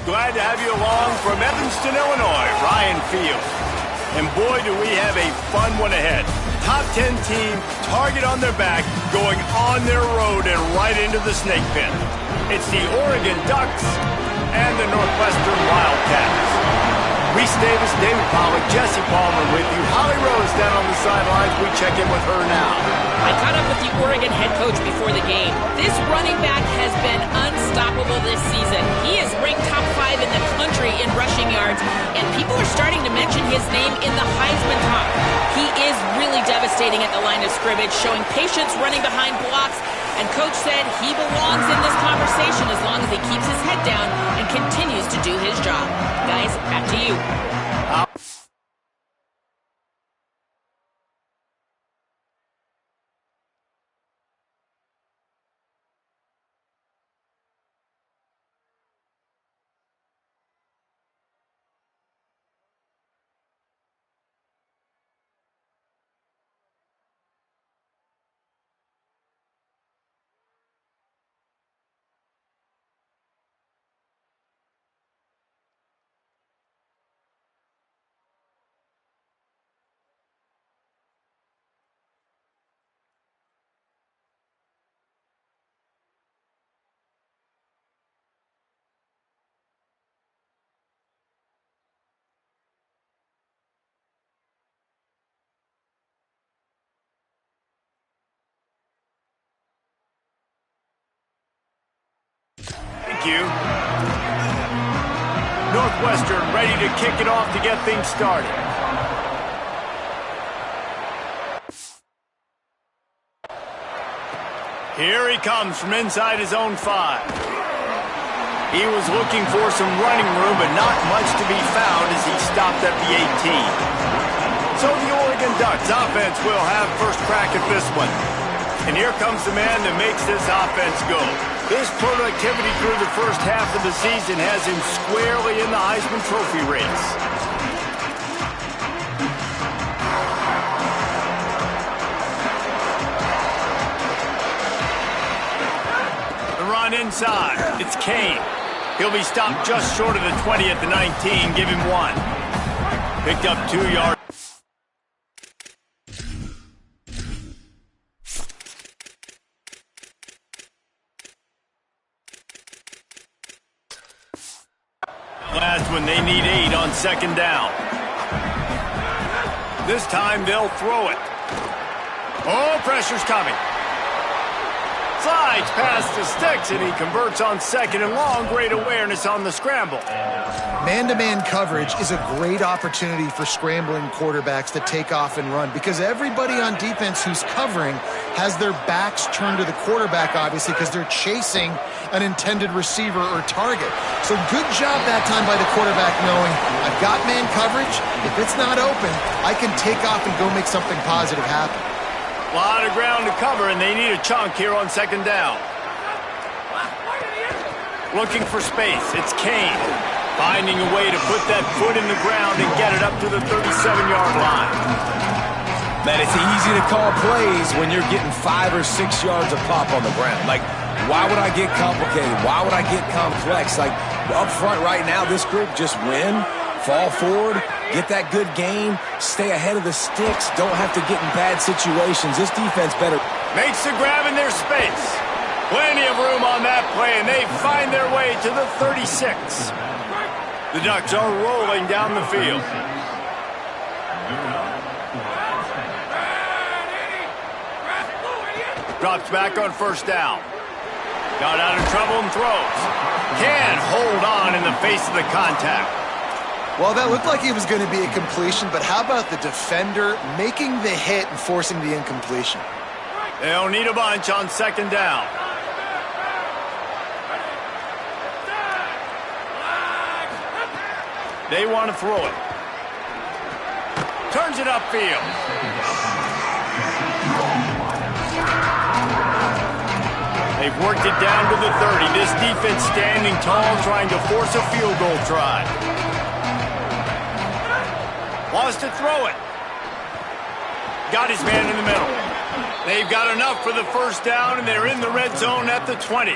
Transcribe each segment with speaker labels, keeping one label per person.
Speaker 1: glad to have you along from Evanston, Illinois, Ryan Field. And boy, do we have a fun one ahead. Top 10 team, target on their back, going on their road and right into the snake pit. It's the Oregon Ducks and the Northwestern Wildcats. Reese Davis, David Pollack, Jesse Palmer with you. Holly Rose down on the sidelines. We check in with her now.
Speaker 2: I caught up with the Oregon head coach before the game. This running back has been unstoppable this season. He is ranked top 5 in the country in rushing yards, and people are starting to mention his name in the Heisman talk. He is really devastating at the line of scrimmage, showing patience running behind blocks, and Coach said he belongs in this conversation as long as he keeps his head down and continues to do his job. Guys, back to you.
Speaker 1: Thank you. Northwestern ready to kick it off to get things started. Here he comes from inside his own 5. He was looking for some running room, but not much to be found as he stopped at the 18. So the Oregon Ducks offense will have first crack at this one. And here comes the man that makes this offense go. This productivity through the first half of the season has him squarely in the Heisman Trophy race. The run inside. It's Kane. He'll be stopped just short of the 20 at the 19. Give him 1. Picked up 2 yards. That's when they need 8 on second down. This time they'll throw it. Oh, pressure's coming. Slides past the sticks, and he converts on second and long. Great awareness on the scramble.
Speaker 3: Man-to-man coverage is a great opportunity for scrambling quarterbacks to take off and run because everybody on defense who's covering has their backs turned to the quarterback, obviously, because they're chasing an intended receiver or target. So good job that time by the quarterback knowing I've got man coverage. If it's not open, I can take off and go make something positive happen.
Speaker 1: A lot of ground to cover, and they need a chunk here on second down. Looking for space. It's Kane. Finding a way to put that foot in the ground and get it up to the 37-yard line.
Speaker 4: Man, it's easy to call plays when you're getting 5 or 6 yards of pop on the ground. Like, why would I get complicated? Why would I get complex? Like, up front right now, this group just win, fall forward, get that good game, stay ahead of the sticks, don't have to get in bad situations. This defense better.
Speaker 1: Makes the grab in their space. Plenty of room on that play, and they find their way to the 36. The Ducks are rolling down the field. Drops back on first down. Got out of trouble and throws. Can't hold on in the face of the contact.
Speaker 3: Well, that looked like it was going to be a completion, but how about the defender making the hit and forcing the incompletion?
Speaker 1: They'll need a bunch on second down. They want to throw it. Turns it upfield. They've worked it down to the 30. This defense standing tall, trying to force a field goal try. Wants to throw it. Got his man in the middle. They've got enough for the first down, and they're in the red zone at the 20.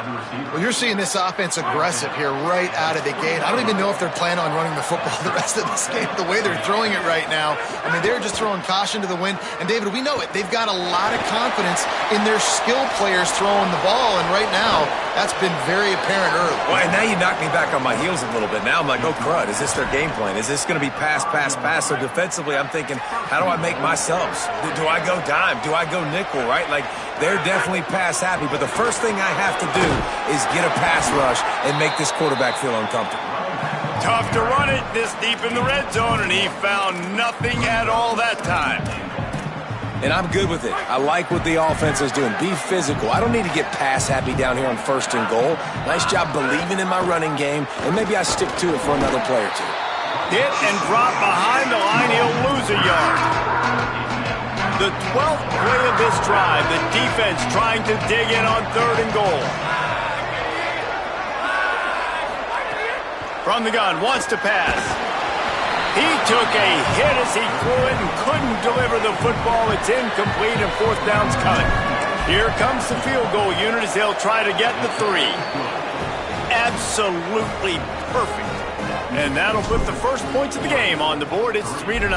Speaker 3: Well, you're seeing this offense aggressive here right out of the gate. I don't even know if they're planning on running the football the rest of this game, the way they're throwing it right now. I mean, they're just throwing caution to the wind. And, David, we know it. They've got a lot of confidence in their skilled players throwing the ball, and right now that's been very apparent early.
Speaker 4: Well, and now you knock me back on my heels a little bit. Now I'm like, oh, crud, is this their game plan? Is this going to be pass, pass, pass? So defensively, I'm thinking, how do I make my subs? Do I go dime? Do I go nickel, right? Like, they're definitely pass happy, but the first thing I have to do is get a pass rush and make this quarterback feel uncomfortable.
Speaker 1: Tough to run it this deep in the red zone, and he found nothing at all that time.
Speaker 4: And I'm good with it. I like what the offense is doing. Be physical. I don't need to get pass happy down here on 1st and goal. Nice job believing in my running game, and maybe I stick to it for another play or two.
Speaker 1: Hit and drop behind the line. He'll lose a yard. The 12th play of this drive, the defense trying to dig in on 3rd and goal. From the gun, wants to pass. He took a hit as he threw it and couldn't deliver the football. It's incomplete and 4th down's coming. Here comes the field goal unit as they'll try to get the 3. Absolutely perfect. And that'll put the first points of the game on the board. It's 3-0.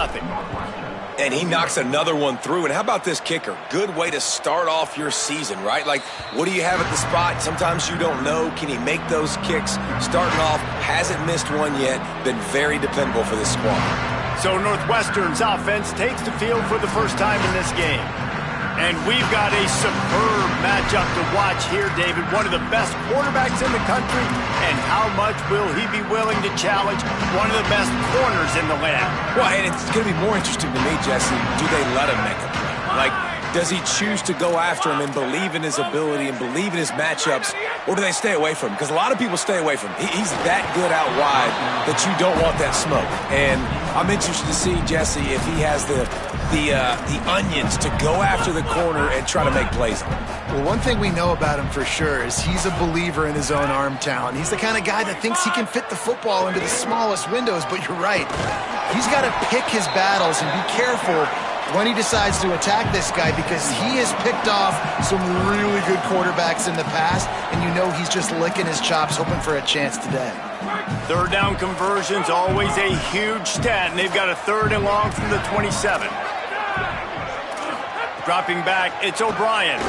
Speaker 4: And he knocks another one through. And how about this kicker? Good way to start off your season, right? Like, what do you have at the spot? Sometimes you don't know. Can he make those kicks? Starting off, hasn't missed one yet. Been very dependable for this squad.
Speaker 1: So Northwestern's offense takes the field for the first time in this game. And we've got a superb matchup to watch here, David. One of the best quarterbacks in the country. And how much will he be willing to challenge one of the best corners in the land?
Speaker 4: Well, and it's going to be more interesting to me, Jesse, do they let him make a play? Like, does he choose to go after him and believe in his ability and believe in his matchups, or do they stay away from him? Because a lot of people stay away from him. He's that good out wide that you don't want that smoke. And I'm interested to see, Jesse, if he has the onions to go after the corner and try to make plays on him.
Speaker 3: Well, one thing we know about him for sure is he's a believer in his own arm talent. He's the kind of guy that thinks he can fit the football into the smallest windows, but you're right. He's got to pick his battles and be careful when he decides to attack this guy, because he has picked off some really good quarterbacks in the past, and you know he's just licking his chops hoping for a chance today.
Speaker 1: 3rd down conversion's always a huge stat, and they've got a 3rd and long from the 27. Dropping back, it's O'Brien.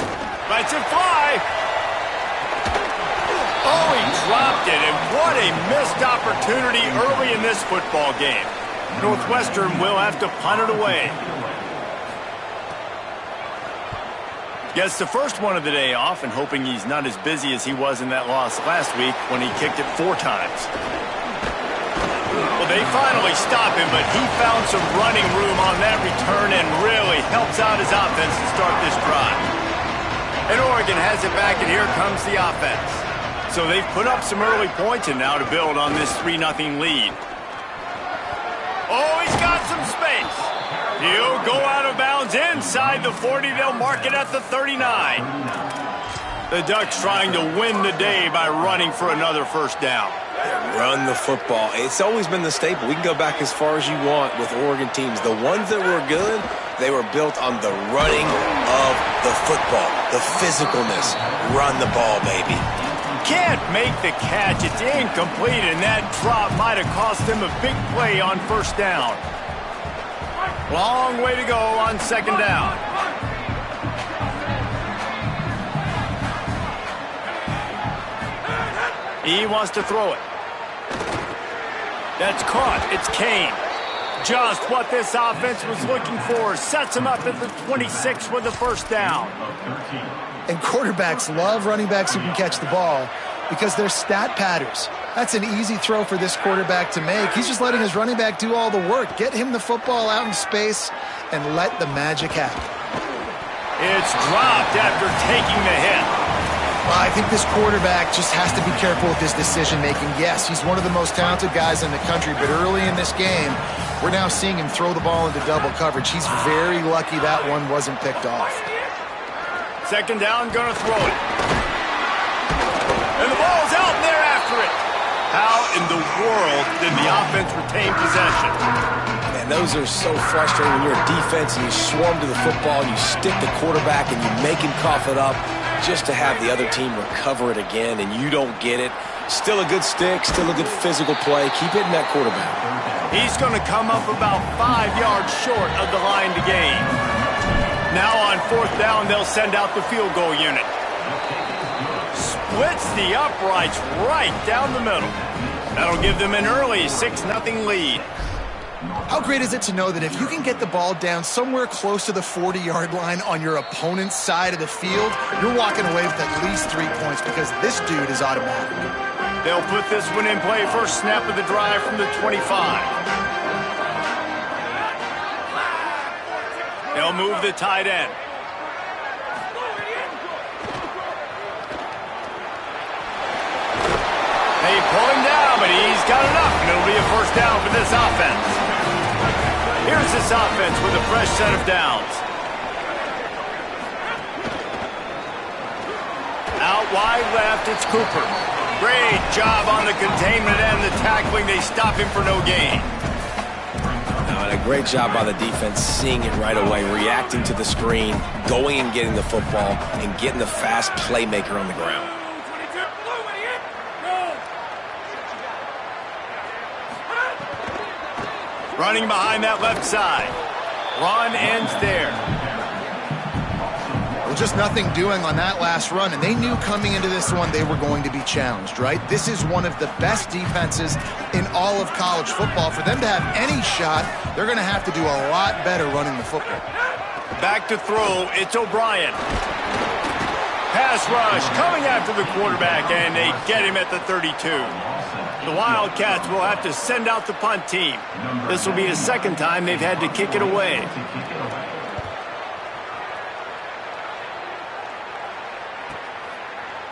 Speaker 1: Lets it fly. Oh, he dropped it, and what a missed opportunity early in this football game. Northwestern will have to punt it away. Gets the first one of the day off, and hoping he's not as busy as he was in that loss last week when he kicked it 4 times. Well, they finally stop him, but he found some running room on that return and really helps out his offense to start this drive. And Oregon has it back, and here comes the offense. So they've put up some early points, and now to build on this 3-0 lead. Oh, he's got some space. He'll go out of bounds inside the 40. They'll mark it at the 39. The Ducks trying to win the day by running for another first down.
Speaker 4: Run the football. It's always been the staple. We can go back as far as you want with Oregon teams. The ones that were good, they were built on the running of the football, the physicalness. Run the ball, baby.
Speaker 1: Can't make the catch. It's incomplete, and that drop might have cost him a big play on 1st down. Long way to go on 2nd down. He wants to throw it. That's caught. It's Kane. Just what this offense was looking for. Sets him up at the 26 for the 1st down.
Speaker 3: And quarterbacks love running backs who can catch the ball because they're stat patters. That's an easy throw for this quarterback to make. He's just letting his running back do all the work. Get him the football out in space and let the magic happen.
Speaker 1: It's dropped after taking the hit.
Speaker 3: Well, I think this quarterback just has to be careful with his decision-making. Yes, he's one of the most talented guys in the country, but early in this game, we're now seeing him throw the ball into double coverage. He's very lucky that one wasn't picked off.
Speaker 1: 2nd down, gonna throw it. And the ball's out, and they're after it. How in the world did the offense retain possession?
Speaker 4: And those are so frustrating when you're a defense and you swarm to the football and you stick the quarterback and you make him cough it up. just to have the other team recover it again and you don't get it. Still a good stick, still a good physical play. Keep hitting that quarterback.
Speaker 1: He's going to come up about 5 yards short of the line to gain. Now on 4th down, they'll send out the field goal unit. Splits the uprights right down the middle. That'll give them an early 6-0 lead.
Speaker 3: How great is it to know that if you can get the ball down somewhere close to the 40-yard line on your opponent's side of the field, you're walking away with at least 3 points because this dude is automatic.
Speaker 1: They'll put this one in play. First snap of the drive from the 25. They'll move the tight end. They pull him down, but he's got enough, and it'll be a first down for this offense. Here's this offense with a fresh set of downs. Out wide left, it's Cooper. Great job on the containment and the tackling. They stop him for no gain.
Speaker 4: And a great job by the defense seeing it right away, reacting to the screen, going and getting the football, and getting the fast playmaker on the ground.
Speaker 1: Running behind that left side. Run ends there.
Speaker 3: Well, just nothing doing on that last run, and they knew coming into this one they were going to be challenged, right? This is one of the best defenses in all of college football. For them to have any shot, they're going to have to do a lot better running the football.
Speaker 1: Back to throw, it's O'Brien. Pass rush coming after the quarterback, and they get him at the 32. The Wildcats will have to send out the punt team. This will be the second time they've had to kick it away.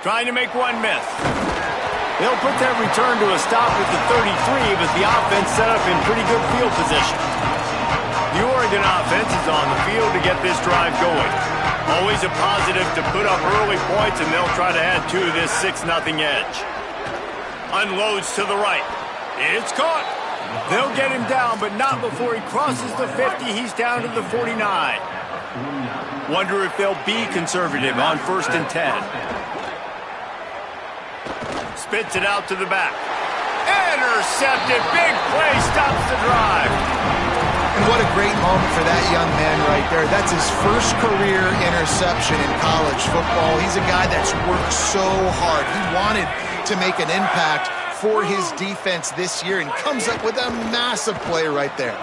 Speaker 1: Trying to make one miss. They'll put that return to a stop with the 33, but the offense set up in pretty good field position. The Oregon offense is on the field to get this drive going. Always a positive to put up early points, and they'll try to add to this 6-0 edge. Unloads to the right. It's caught. They'll get him down, but not before he crosses the 50. He's down to the 49. Wonder if they'll be conservative on 1st and 10. Spits it out to the back. Intercepted. Big play stops the drive.
Speaker 3: And what a great moment for that young man right there. That's his first career interception in college football. He's a guy that's worked so hard. He wanted to make an impact for his defense this year and comes up with a massive play right there.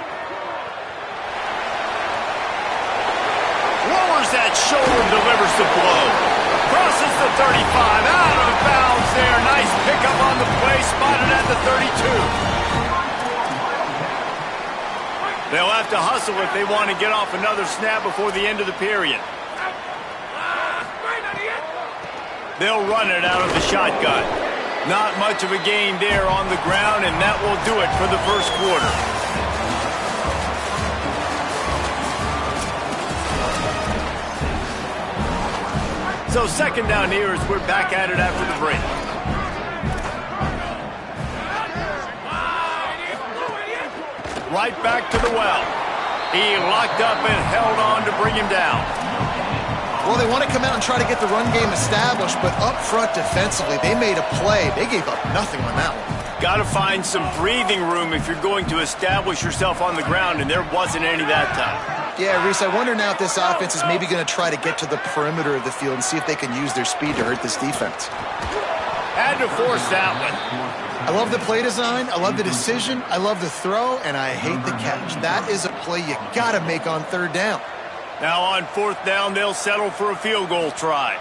Speaker 1: Lowers that shoulder, delivers the blow. Crosses the 35, out of bounds there. Nice pickup on the play, spotted at the 32. They'll have to hustle if they want to get off another snap before the end of the period. They'll run it out of the shotgun. Not much of a gain there on the ground, and that will do it for the first quarter. So second down here as we're back at it after the break. Right back to the well. He locked up and held on to bring him down.
Speaker 3: Well, they want to come out and try to get the run game established, but up front defensively, they made a play. They gave up nothing on that one.
Speaker 1: Got to find some breathing room if you're going to establish yourself on the ground, and there wasn't any that time.
Speaker 3: Yeah, Reese, I wonder now if this offense is maybe going to try to get to the perimeter of the field and see if they can use their speed to hurt this defense.
Speaker 1: Had to force that one.
Speaker 3: I love the play design, I love the decision, I love the throw, and I hate the catch. That is a play you got to make on 3rd down.
Speaker 1: Now on 4th down, they'll settle for a field goal try.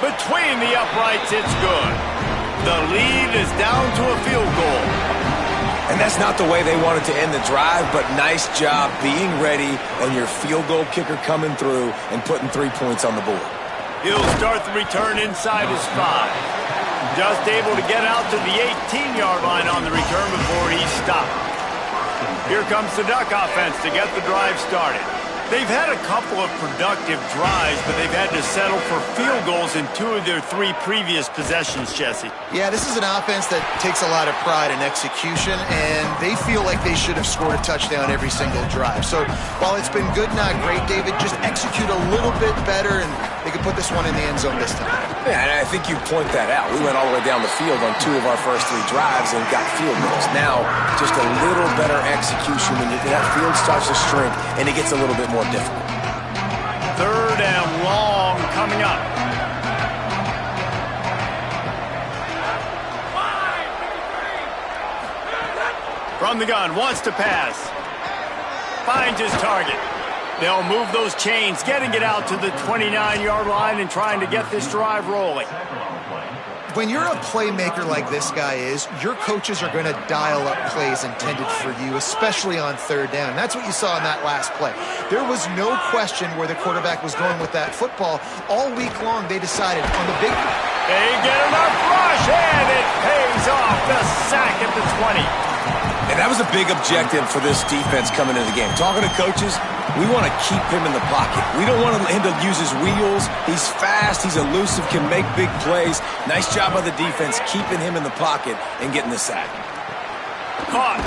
Speaker 1: Between the uprights, it's good. The lead is down to a field goal.
Speaker 4: And that's not the way they wanted to end the drive, but nice job being ready and your field goal kicker coming through and putting 3 points on the board.
Speaker 1: He'll start the return inside his 5. Just able to get out to the 18-yard line on the return before he's stopped. Here comes the Duck offense to get the drive started. They've had a couple of productive drives, but they've had to settle for field goals in 2 of their 3 previous possessions, Jesse.
Speaker 3: Yeah, this is an offense that takes a lot of pride in execution, and they feel like they should have scored a touchdown every single drive. So while it's been good, not great, David, just execute a little bit better, and they could put this one in the end zone this time.
Speaker 4: Yeah, and I think you point that out. We went all the way down the field on 2 of our first 3 drives and got field goals. Now, just a little better execution when that field starts to shrink and it gets a little bit more difficult.
Speaker 1: 3rd and long coming up. From the gun, wants to pass. Finds his target. They'll move those chains, getting it out to the 29-yard line and trying to get this drive rolling.
Speaker 3: When you're a playmaker like this guy is, your coaches are going to dial up plays intended for you, especially on 3rd down. That's what you saw in that last play. There was no question where the quarterback was going with that football. All week long, they decided on the big...
Speaker 1: They get enough rush, and it pays off. The sack at the 20.
Speaker 4: And that was a big objective for this defense coming into the game. Talking to coaches, we want to keep him in the pocket. We don't want him to use his wheels. He's fast, he's elusive, can make big plays. Nice job by the defense keeping him in the pocket and getting the sack.
Speaker 1: Caught.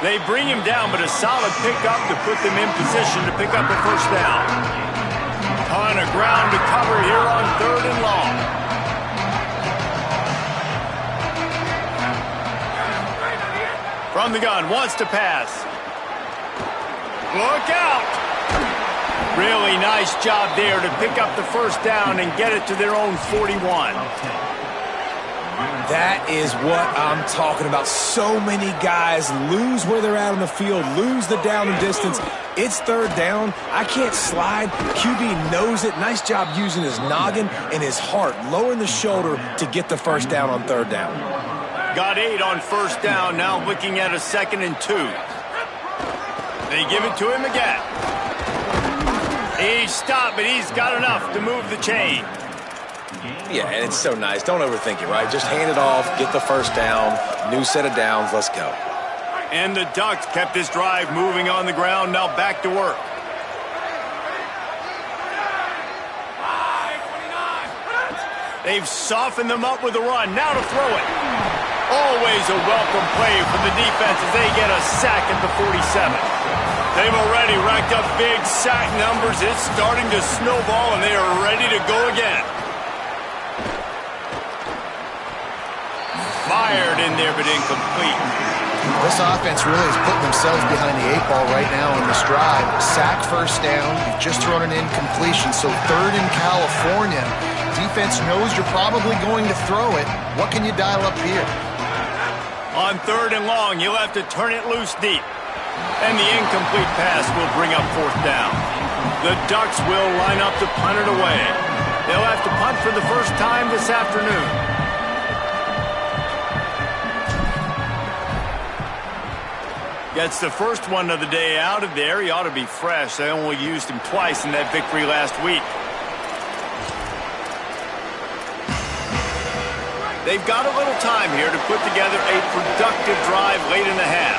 Speaker 1: They bring him down, but a solid pickup to put them in position to pick up a first down. Ton of ground to cover here on 3rd and long. From the gun, wants to pass. Look out! Really nice job there to pick up the first down and get it to their own 41.
Speaker 4: That is what I'm talking about. So many guys lose where they're at on the field, lose the down and distance. It's 3rd down. I can't slide. QB knows it. Nice job using his noggin and his heart, lowering the shoulder to get the first down on 3rd down.
Speaker 1: Got 8 on first down, now looking at a 2nd and 2. They give it to him again. He's stopped, but he's got enough to move the chain.
Speaker 4: Yeah, and it's so nice. Don't overthink it, right? Just hand it off, get the first down, new set of downs, let's go.
Speaker 1: And the Ducks kept this drive moving on the ground, now back to work. They've softened them up with a run, now to throw it. Always a welcome play for the defense as they get a sack at the 47. They've already racked up big sack numbers. It's starting to snowball, and they are ready to go again. Fired in there, but incomplete.
Speaker 3: This offense really is putting themselves behind the 8 ball right now on this drive. Sack first down. You've just thrown an incompletion, so 3rd in California. Defense knows you're probably going to throw it. What can you dial up here?
Speaker 1: On 3rd and long, you'll have to turn it loose deep. And the incomplete pass will bring up 4th down. The Ducks will line up to punt it away. They'll have to punt for the first time this afternoon. Gets the first one of the day out of there. He ought to be fresh. They only used him twice in that victory last week. They've got a little time here to put together a productive drive late in the half.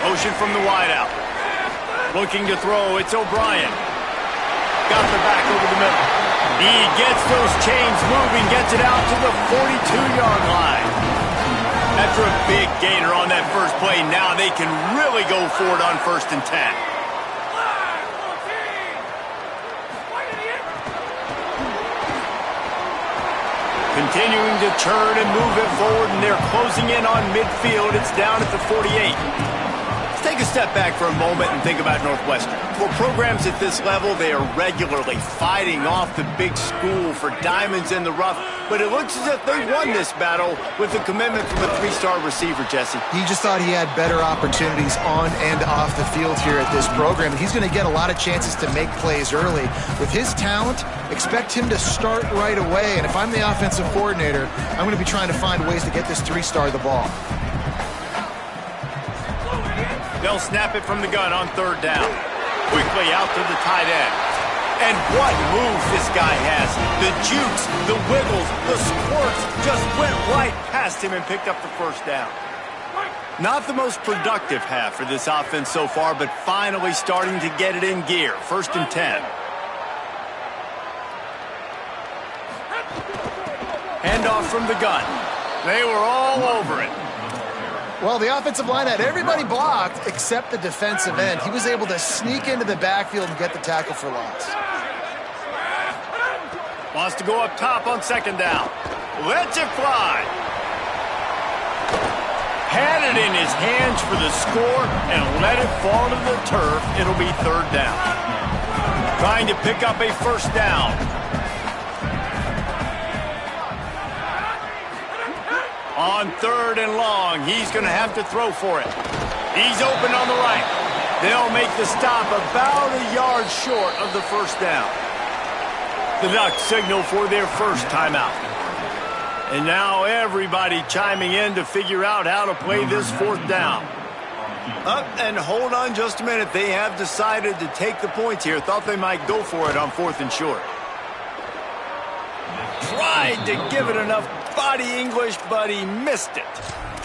Speaker 1: Motion from the wideout. Looking to throw, it's O'Brien. Got the back over the middle. He gets those chains moving, gets it out to the 42-yard line. After a big gainer on that first play, now they can really go for it on 1st and 10. Continuing to turn and move it forward, and they're closing in on midfield. It's down at the 48. Let's take a step back for a moment and think about Northwestern. For programs at this level, they are regularly fighting off the big school for diamonds in the rough, but it looks as if they won this battle with a commitment from a 3-star receiver, Jesse.
Speaker 3: He just thought he had better opportunities on and off the field here at this program. He's going to get a lot of chances to make plays early. With his talent, expect him to start right away, and if I'm the offensive coordinator, I'm going to be trying to find ways to get this 3-star the ball.
Speaker 1: They'll snap it from the gun on 3rd down. Quickly out to the tight end. And what moves this guy has. The jukes, the wiggles, the squirts just went right past him and picked up the first down. Not the most productive half for this offense so far, but finally starting to get it in gear. 1st and 10. Handoff from the gun. They were all over it.
Speaker 3: Well, the offensive line had everybody blocked except the defensive end. He was able to sneak into the backfield and get the tackle for loss.
Speaker 1: Wants to go up top on 2nd down. Lets it fly. Had it in his hands for the score and let it fall to the turf. It'll be 3rd down. Trying to pick up a 1st down. On 3rd and long, he's going to have to throw for it. He's open on the right. They'll make the stop about a yard short of the 1st down. The Ducks signal for their first timeout. And now everybody chiming in to figure out how to play this 4th down. Up and hold on just a minute. They have decided to take the points here. Thought they might go for it on 4th and short. Tried to give it enough body English, but he missed it.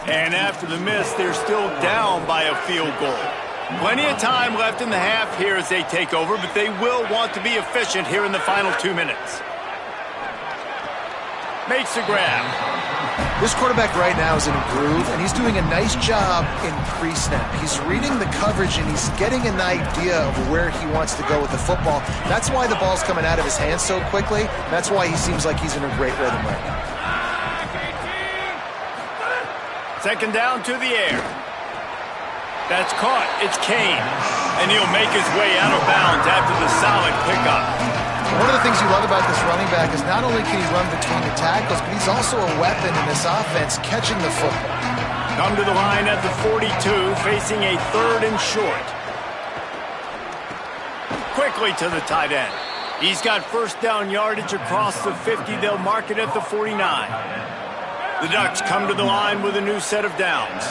Speaker 1: And after the miss, they're still down by a field goal. Plenty of time left in the half here as they take over, but they will want to be efficient here in the final 2 minutes. Makes the grab.
Speaker 3: This quarterback right now is in a groove, and he's doing a nice job in pre-snap. He's reading the coverage, and he's getting an idea of where he wants to go with the football. That's why the ball's coming out of his hands so quickly. That's why he seems like he's in a great rhythm right now.
Speaker 1: 2nd down to the air. That's caught. It's Kane. And he'll make his way out of bounds after the solid pickup.
Speaker 3: One of the things you love about this running back is not only can he run between the tackles, but he's also a weapon in this offense catching the football.
Speaker 1: Come to the line at the 42, facing a 3rd and short. Quickly to the tight end. He's got 1st down yardage across the 50. They'll mark it at the 49. The Ducks come to the line with a new set of downs.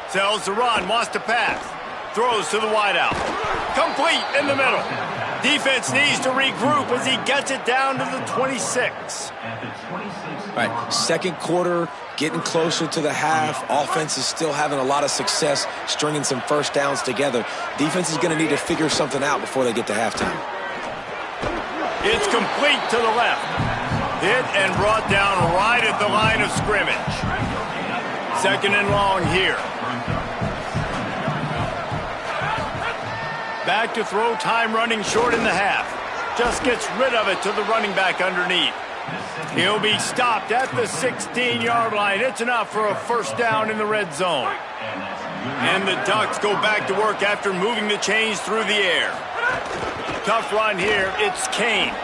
Speaker 1: Sells the run, wants to pass. Throws to the wideout. Complete in the middle. Defense needs to regroup as he gets it down to the 26.
Speaker 4: All right, 2nd quarter, getting closer to the half. Offense is still having a lot of success stringing some 1st downs together. Defense is going to need to figure something out before they get to halftime.
Speaker 1: It's complete to the left. Hit and brought down right at the line of scrimmage. 2nd and long here. Back to throw, time running short in the half. Just gets rid of it to the running back underneath. He'll be stopped at the 16-yard line. It's enough for a 1st down in the red zone. And the Ducks go back to work after moving the chains through the air. Tough run here. It's Kane.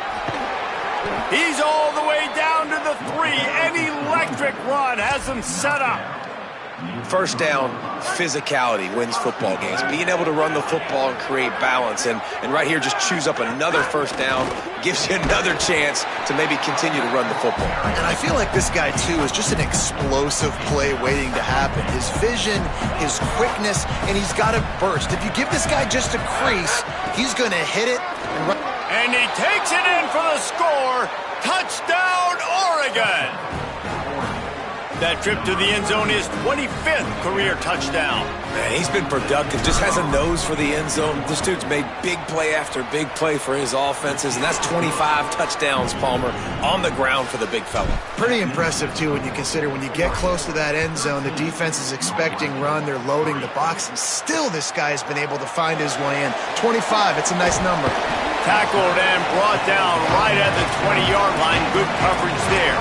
Speaker 1: He's all the way down to the 3. An electric run has him set up.
Speaker 4: 1st down, physicality wins football games. Being able to run the football and create balance. And right here, just choose up another 1st down. Gives you another chance to maybe continue to run the football.
Speaker 3: And I feel like this guy, too, is just an explosive play waiting to happen. His vision, his quickness, and he's got a burst. If you give this guy just a crease, he's going to hit it and run.
Speaker 1: And he takes it in for the score. Touchdown, Oregon. That trip to the end zone is 25th career touchdown.
Speaker 4: Man, he's been productive. Just has a nose for the end zone. This dude's made big play after big play for his offenses, and that's 25 touchdowns, Palmer, on the ground for the big fella.
Speaker 3: Pretty impressive, too, when you consider when you get close to that end zone, the defense is expecting run, they're loading the box, and still this guy has been able to find his way in. 25, it's a nice number.
Speaker 1: Tackled and brought down right at the 20-yard line. Good coverage there.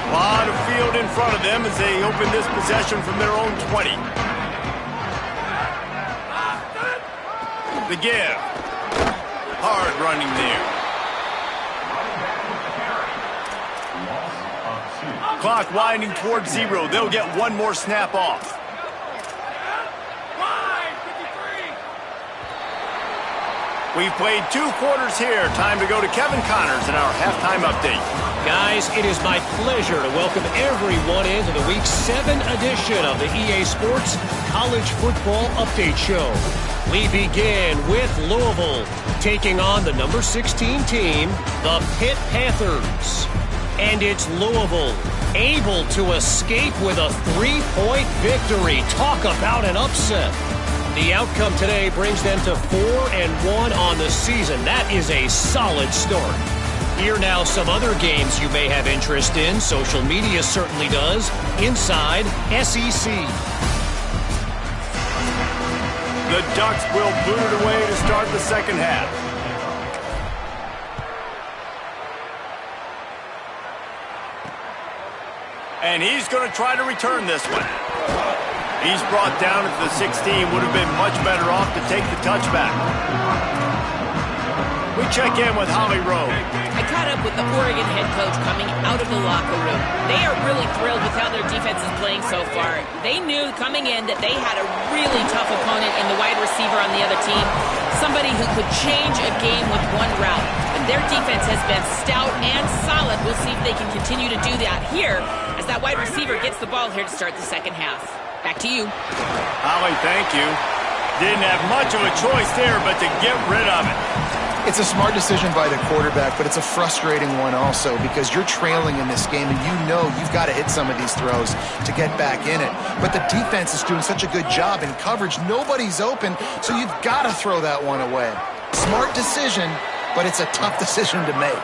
Speaker 1: A lot of field in front of them as they open this possession from their own 20. The give. Hard running there. Clock winding towards 0. They'll get one more snap off. We've played 2 quarters here. Time to go to Kevin Connors in our halftime update.
Speaker 5: Guys, it is my pleasure to welcome everyone into the Week 7 edition of the EA Sports College Football Update Show. We begin with Louisville taking on the number 16 team, the Pitt Panthers. And it's Louisville, able to escape with a 3-point victory. Talk about an upset. The outcome today brings them to 4-1 on the season. That is a solid start. Here now some other games you may have interest in. Social media certainly does. Inside SEC.
Speaker 1: The Ducks will boot it away to start the second half. And he's going to try to return this one. He's brought down at the 16. Would have been much better off to take the touchback. We check in with Holly Rowe.
Speaker 2: I caught up with the Oregon head coach coming out of the locker room. They are really thrilled with how their defense is playing so far. They knew coming in that they had a really tough opponent in the wide receiver on the other team, somebody who could change a game with one route. But their defense has been stout and solid. We'll see if they can continue to do that here as that wide receiver gets the ball here to start the second half. Back to you.
Speaker 1: Holly, thank you. Didn't have much of a choice there but to get rid of it.
Speaker 3: It's a smart decision by the quarterback, but it's a frustrating one also because you're trailing in this game and you know you've got to hit some of these throws to get back in it. But the defense is doing such a good job in coverage. Nobody's open, so you've got to throw that one away. Smart decision, but it's a tough decision to make.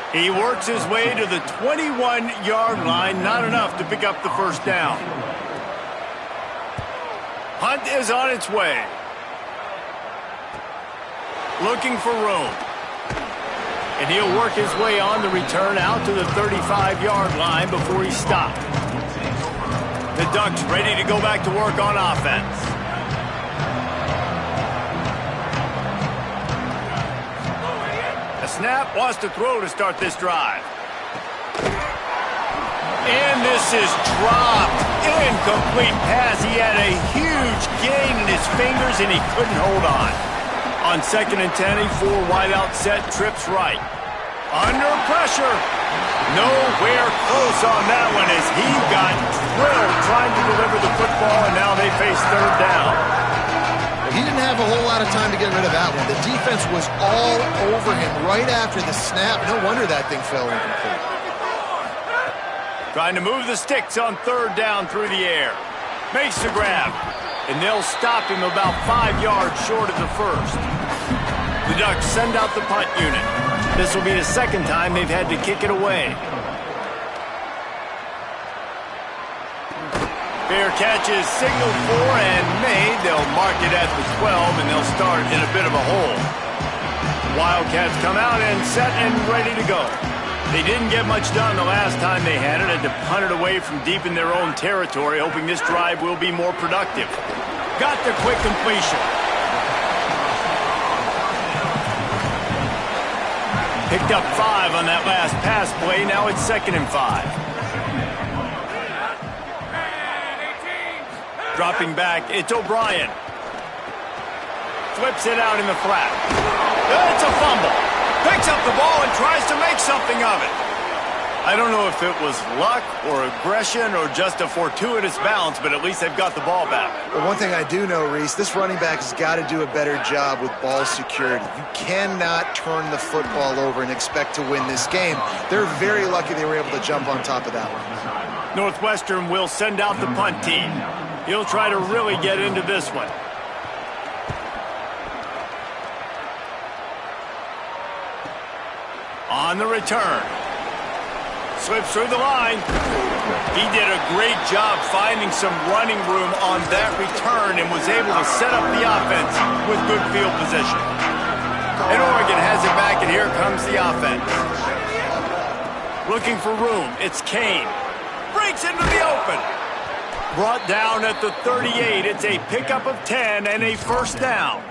Speaker 1: He works his way to the 21-yard line, not enough to pick up the first down. Hunt is on its way. Looking for room. And he'll work his way on the return out to the 35-yard line before he stopped. The Ducks ready to go back to work on offense. A snap, wants to throw to start this drive. And this is dropped. Incomplete pass. He had a huge gain in his fingers and he couldn't hold on. On 2nd and 10, a 4-wideout set, trips right. Under pressure. Nowhere close on that one as he got drilled trying to deliver the football, and now they face third down.
Speaker 3: He didn't have a whole lot of time to get rid of that one. The defense was all over him right after the snap. No wonder that thing fell incomplete.
Speaker 1: Trying to move the sticks on third down through the air. Makes the grab. And they'll stop him about 5 yards short of the first. The Ducks send out the punt unit. This will be the second time they've had to kick it away. Fair catch is signaled for and made. They'll mark it at the 12, and they'll start in a bit of a hole. Wildcats come out and set and ready to go. They didn't get much done the last time they had it. Had to punt it away from deep in their own territory, hoping this drive will be more productive. Got the quick completion. Picked up 5 on that last pass play. Now it's 2nd and 5. Dropping back, it's O'Brien. Flips it out in the flat. It's a fumble. Picks up the ball and tries to make something of it. I don't know if it was luck or aggression or just a fortuitous bounce, but at least they've got the ball back.
Speaker 3: Well, one thing I do know, Reese, this running back has got to do a better job with ball security. You cannot turn the football over and expect to win this game. They're very lucky they were able to jump on top of that one.
Speaker 1: Northwestern will send out the punt team. He'll try to really get into this one. On the return. Slips through the line. He did a great job finding some running room on that return and was able to set up the offense with good field position. And Oregon has it back, and here comes the offense. Looking for room. It's Kane. Breaks into the open. Brought down at the 38. It's a pickup of 10 and a first down.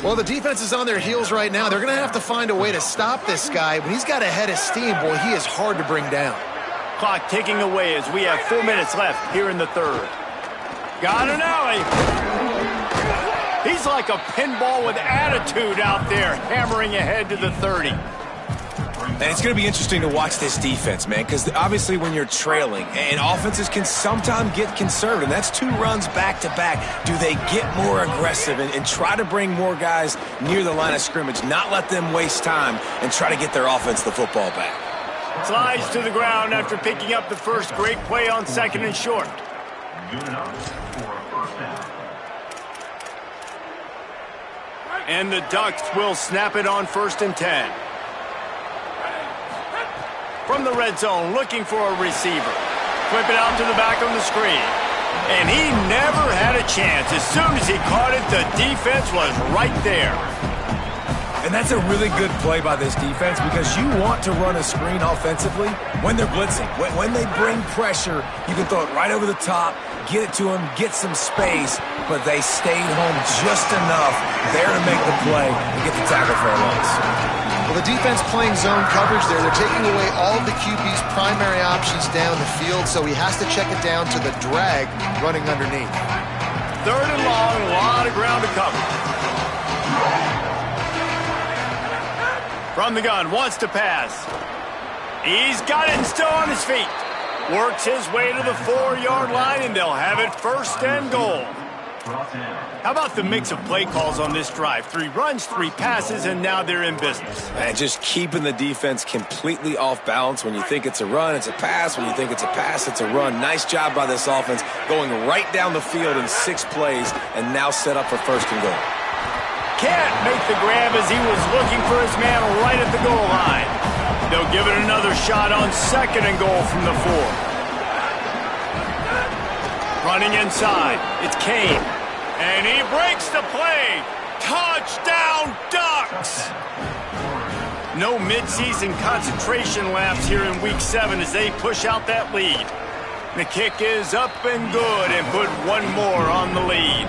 Speaker 3: Well, the defense is on their heels right now. They're going to have to find a way to stop this guy. When he's got a head of steam, boy, he is hard to bring down.
Speaker 1: Clock ticking away as we have 4 minutes left here in the third. Got an alley. He's like a pinball with attitude out there, hammering ahead to the 30.
Speaker 4: And it's going to be interesting to watch this defense, man, because obviously when you're trailing, and offenses can sometimes get conservative, and that's 2 runs back-to-back. Do they get more aggressive and try to bring more guys near the line of scrimmage, not let them waste time, and try to get their offense the football back?
Speaker 1: Slides to the ground after picking up the first great play on 2nd and short. And the Ducks will snap it on 1st and 10. From the red zone, looking for a receiver. Flip it out to the back on the screen. And he never had a chance. As soon as he caught it, the defense was right there.
Speaker 4: And that's a really good play by this defense because you want to run a screen offensively when they're blitzing. When they bring pressure, you can throw it right over the top, get it to them, get some space, but they stayed home just enough there to make the play and get the tackle for a loss.
Speaker 3: Well, the defense playing zone coverage there. They're taking away all of the QB's primary options down the field, so he has to check it down to the drag running underneath.
Speaker 1: 3rd and long, a lot of ground to cover. From the gun, wants to pass. He's got it and still on his feet. Works his way to the 4-yard line, and they'll have it 1st and goal. How about the mix of play calls on this drive? 3 runs, 3 passes, and now they're in business.
Speaker 4: And just keeping the defense completely off balance. When you think it's a run, it's a pass. When you think it's a pass, it's a run. Nice job by this offense going right down the field in 6 plays and now set up for 1st and goal.
Speaker 1: Can't make the grab as he was looking for his man right at the goal line. They'll give it another shot on 2nd and goal from the 4. Running inside, it's Kane. And he breaks the play. Touchdown, Ducks! No midseason concentration lapse here in Week 7 as they push out that lead. The kick is up and good and put one more on the lead.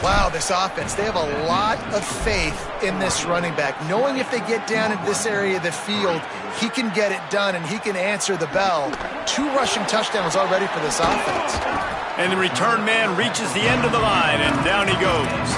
Speaker 3: Wow, this offense, they have a lot of faith in this running back. Knowing if they get down in this area of the field, he can get it done and he can answer the bell. 2 rushing touchdowns already for this offense.
Speaker 1: And the return man reaches the end of the line, and down he goes.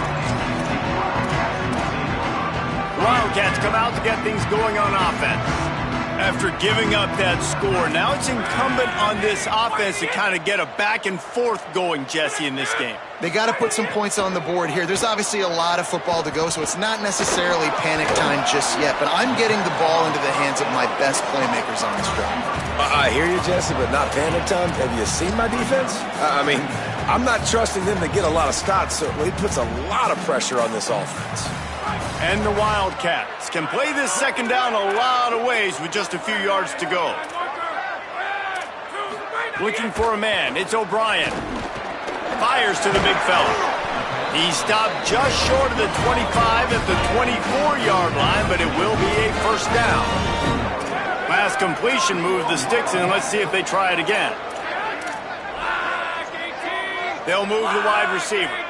Speaker 1: The Wildcats come out to get things going on offense. After giving up that score, now it's incumbent on this offense to kind of get a back and forth going, Jesse, in this game.
Speaker 3: They got to put some points on the board here. There's obviously a lot of football to go, so it's not necessarily panic time just yet, but I'm getting the ball into the hands of my best playmakers on this drive.
Speaker 4: I hear you, Jesse, but not panic time. Have you seen my defense? I mean, I'm not trusting them to get a lot of stops, so it puts a lot of pressure on this offense.
Speaker 1: And the Wildcats can play this 2nd down a lot of ways with just a few yards to go. Looking for a man, it's O'Brien. Fires to the big fella. He stopped just short of the 25 at the 24-yard line, but it will be a 1st down. Last completion moved the sticks in. Let's see if they try it again. They'll move the wide receiver.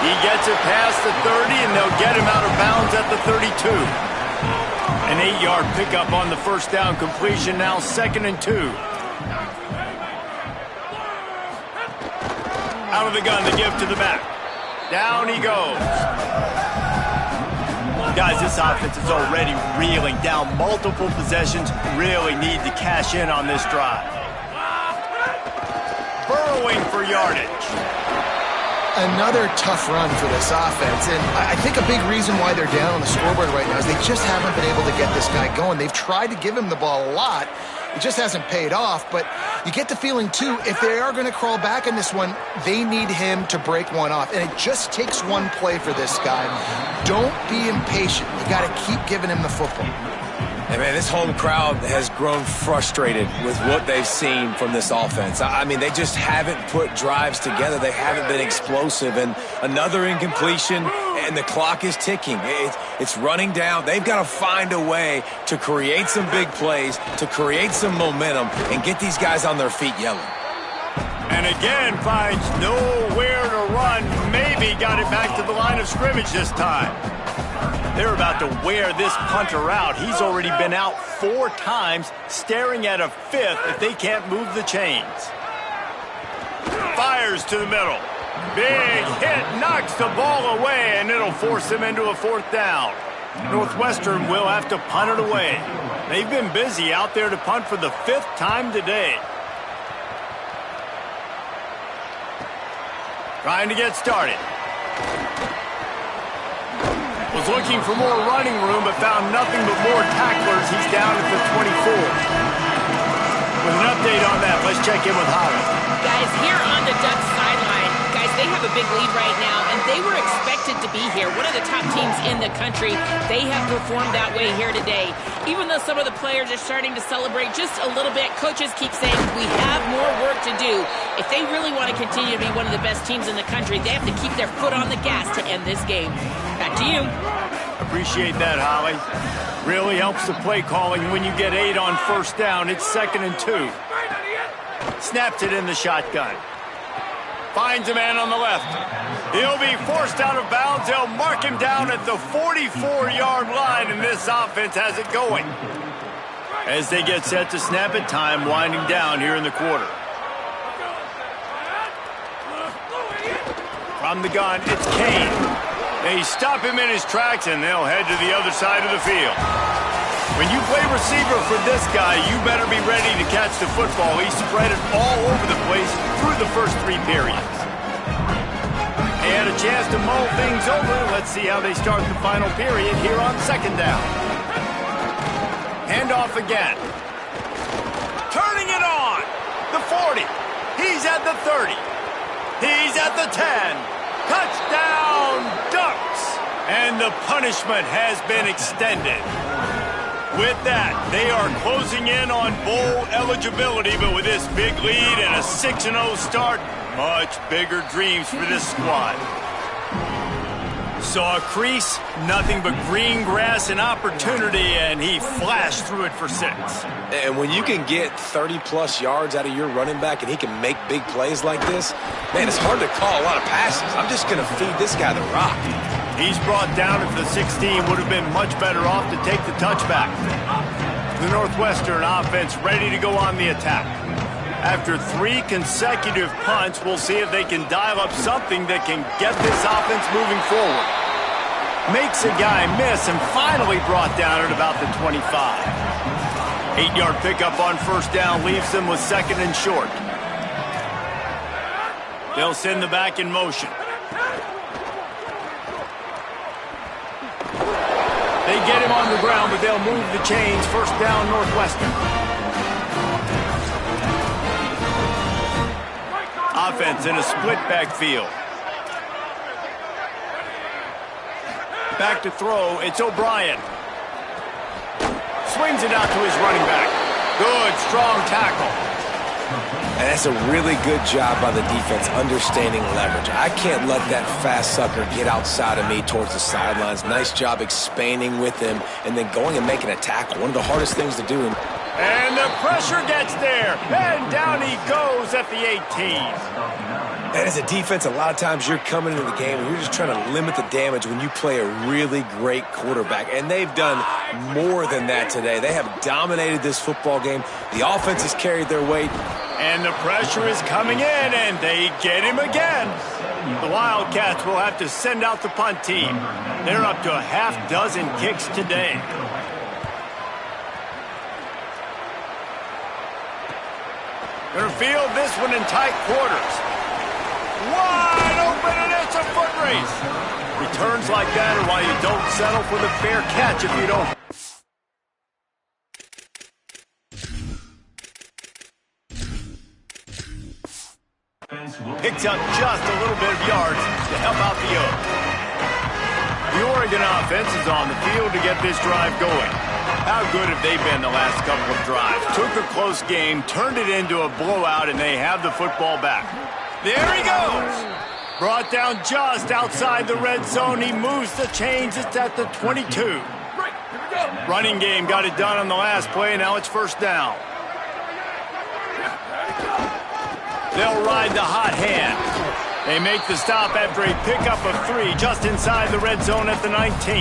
Speaker 1: He gets it past the 30, and they'll get him out of bounds at the 32. An 8-yard pickup on the 1st down completion, now 2nd and 2. Out of the gun to give to the back. Down he goes. Guys, this offense is already reeling down multiple possessions. Really need to cash in on this drive. Burrowing for yardage.
Speaker 3: Another tough run for this offense, and I think a big reason why they're down on the scoreboard right now is they just haven't been able to get this guy going. They've tried to give him the ball a lot. It just hasn't paid off, but you get the feeling, too, if they are going to crawl back in this one, they need him to break one off, and it just takes one play for this guy. Don't be impatient. You got to keep giving him the football.
Speaker 4: And man, this home crowd has grown frustrated with what they've seen from this offense. I mean, they just haven't put drives together. They haven't been explosive. And another incompletion, and the clock is ticking. It's running down. They've got to find a way to create some big plays, to create some momentum, and get these guys on their feet yelling.
Speaker 1: And again, finds nowhere to run. Maybe got it back to the line of scrimmage this time. They're about to wear this punter out. He's already been out 4 times, staring at a 5th if they can't move the chains. Fires to the middle. Big hit, knocks the ball away, and it'll force them into a 4th down. Northwestern will have to punt it away. They've been busy out there to punt for the 5th time today. Trying to get started. Was looking for more running room, but found nothing but more tacklers. He's down at the 24. With an update on that, let's check in with Holly.
Speaker 2: Guys, here on the Ducks sideline, guys, they have a big lead right now, and they were expected to be here. One of the top teams in the country. They have performed that way here today. Even though some of the players are starting to celebrate just a little bit, coaches keep saying we have more work to do. If they really want to continue to be one of the best teams in the country, they have to keep their foot on the gas to end this game. Back to you.
Speaker 1: Appreciate that, Holly. Really helps the play calling when you get 8 on first down. It's 2nd and 2. Snaps it in the shotgun. Finds a man on the left. He'll be forced out of bounds. They'll mark him down at the 44-yard line, and this offense has it going. As they get set to snap it, time winding down here in the quarter. From the gun, it's Kane. They stop him in his tracks, and they'll head to the other side of the field. When you play receiver for this guy, you better be ready to catch the football. He spread it all over the place through the first 3 periods. They had a chance to mull things over. Let's see how they start the final period here on 2nd down. Handoff again. Turning it on. The 40. He's at the 30. He's at the 10. Touchdown, Ducks! And the punishment has been extended. With that, they are closing in on bowl eligibility, but with this big lead and a 6-0 start, much bigger dreams for this squad. Saw a crease, nothing but green grass and opportunity, and he flashed through it for 6.
Speaker 4: And when you can get 30-plus yards out of your running back and he can make big plays like this, man, it's hard to call a lot of passes. I'm just going to feed this guy the rock.
Speaker 1: He's brought down at the 16. Would have been much better off to take the touchback. The Northwestern offense ready to go on the attack. After 3 consecutive punts, we'll see if they can dial up something that can get this offense moving forward. Makes a guy miss and finally brought down at about the 25. 8-yard pickup on first down leaves them with 2nd and short. They'll send the back in motion. They get him on the ground, but they'll move the chains. First down, Northwestern. Offense in a split backfield. Back to throw, it's O'Brien. Swings it out to his running back. Good, strong tackle.
Speaker 4: And that's a really good job by the defense understanding leverage. I can't let that fast sucker get outside of me towards the sidelines. Nice job expanding with him and then going and making a tackle. One of the hardest things to do.
Speaker 1: And the pressure gets there. And down he goes at the 18.
Speaker 4: And as a defense, a lot of times you're coming into the game and you're just trying to limit the damage when you play a really great quarterback. And they've done more than that today. They have dominated this football game. The offense has carried their weight.
Speaker 1: And the pressure is coming in, and they get him again. The Wildcats will have to send out the punt team. They're up to a half-dozen kicks today. Gonna field this one in tight quarters. Wide open, and it's a foot race. Returns like that are why you don't settle for the fair catch if you don't. Picks up just a little bit of yards to help out the Oak. The Oregon offense is on the field to get this drive going. How good have they been the last couple of drives? Took a close game, turned it into a blowout, and they have the football back. There he goes. Brought down just outside the red zone. He moves the chains. It's at the 22. Running game got it done on the last play. Now it's first down. They'll ride the hot hand. They make the stop after a pickup of 3 just inside the red zone at the 19.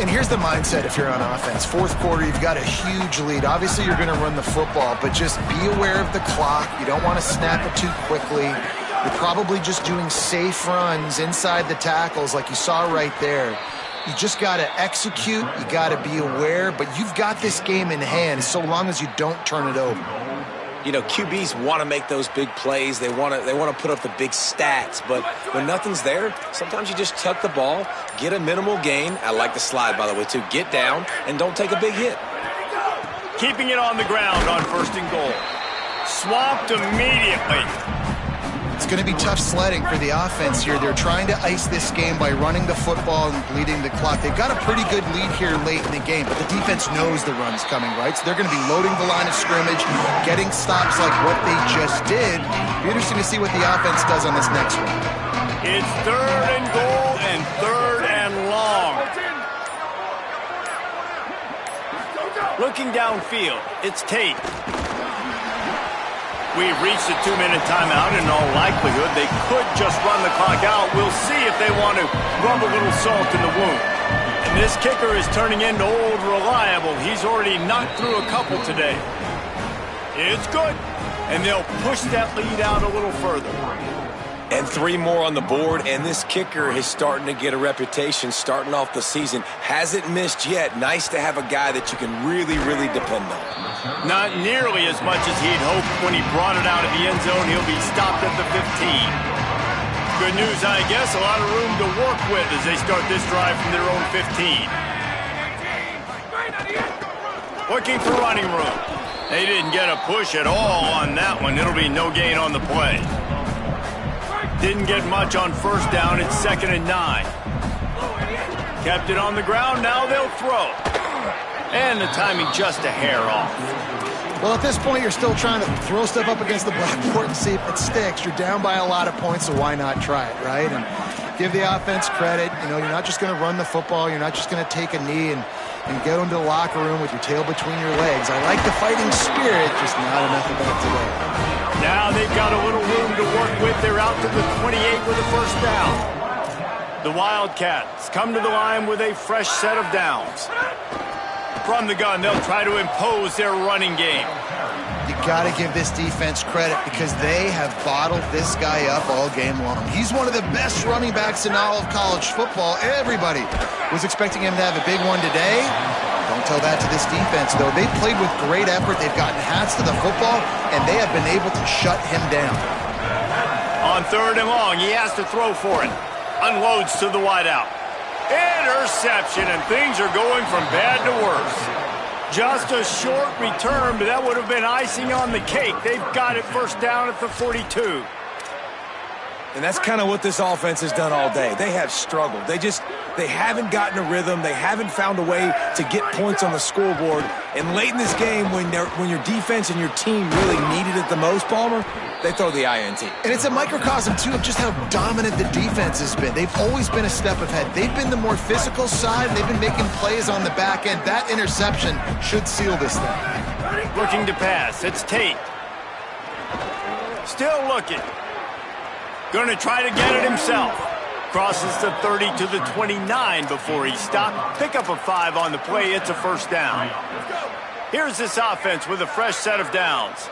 Speaker 3: And here's the mindset if you're on offense. Fourth quarter, you've got a huge lead. Obviously, you're going to run the football, but just be aware of the clock. You don't want to snap it too quickly. You're probably just doing safe runs inside the tackles like you saw right there. You just got to execute. You got to be aware, but you've got this game in hand so long as you don't turn it over.
Speaker 4: You know, QBs want to make those big plays. They want to put up the big stats. But when nothing's there, sometimes you just tuck the ball, get a minimal gain. I like the slide, by the way, too. Get down and don't take a big hit.
Speaker 1: Keeping it on the ground on 1st and goal. Swamped immediately.
Speaker 3: It's going to be tough sledding for the offense here. They're trying to ice this game by running the football and bleeding the clock. They've got a pretty good lead here late in the game, but the defense knows the run's coming, right? So they're going to be loading the line of scrimmage, getting stops like what they just did. It'll be interesting to see what the offense does on this next one.
Speaker 1: It's 3rd and goal and 3rd and long. Looking downfield, it's Tate. We've reached a 2-minute timeout. In all likelihood, they could just run the clock out. We'll see if they want to rub a little salt in the wound. And this kicker is turning into old reliable. He's already knocked through a couple today. It's good. And they'll push that lead out a little further.
Speaker 4: And 3 more on the board, and this kicker is starting to get a reputation starting off the season. Hasn't missed yet. Nice to have a guy that you can really, really depend on.
Speaker 1: Not nearly as much as he'd hoped when he brought it out of the end zone. He'll be stopped at the 15. Good news, I guess. A lot of room to work with as they start this drive from their own 15. Looking for running room. They didn't get a push at all on that one. It'll be no gain on the play. Didn't get much on 1st down. It's 2nd and 9. Kept it on the ground. Now they'll throw. And the timing just a hair off.
Speaker 3: Well, at this point, you're still trying to throw stuff up against the blackboard and see if it sticks. You're down by a lot of points, so why not try it, right? And give the offense credit. You know, you're not just going to run the football. You're not just going to take a knee and get into the locker room with your tail between your legs. I like the fighting spirit, just not enough of that today.
Speaker 1: Now they've got a little room to work with. They're out to the 28 with a 1st down. The Wildcats come to the line with a fresh set of downs. From the gun, they'll try to impose their running game.
Speaker 3: You got to give this defense credit because they have bottled this guy up all game long. He's one of the best running backs in all of college football. Everybody was expecting him to have a big one today. Don't tell that to this defense, though. They've played with great effort. They've gotten hats to the football, and they have been able to shut him down.
Speaker 1: On 3rd and long, he has to throw for it. Unloads to the wideout. Interception, and things are going from bad to worse. Just a short return, but that would have been icing on the cake. They've got it 1st down at the 42.
Speaker 4: And that's kind of what this offense has done all day. They have struggled. They haven't gotten a rhythm. They haven't found a way to get points on the scoreboard. And late in this game, when your defense and your team really needed it the most, Palmer, they throw the INT.
Speaker 3: And it's a microcosm, too, of just how dominant the defense has been. They've always been a step ahead. They've been the more physical side. They've been making plays on the back end. That interception should seal this thing.
Speaker 1: Looking to pass. It's Tate. Still looking. Going to try to get it himself. Crosses the 30 to the 29 before he stopped. Pick up a 5 on the play. It's a 1st down. Here's this offense with a fresh set of downs.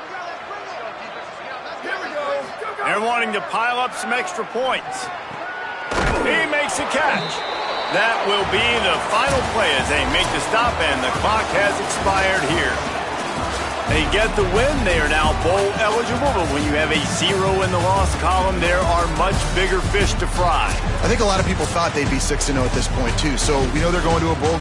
Speaker 1: They're wanting to pile up some extra points. He makes a catch. That will be the final play as they make the stop, and the clock has expired here. They get the win. They are now bowl eligible, but when you have a 0 in the loss column, there are much bigger fish to fry.
Speaker 3: I think a lot of people thought they'd be 6-0 at this point, too. So we know they're going to a bowl.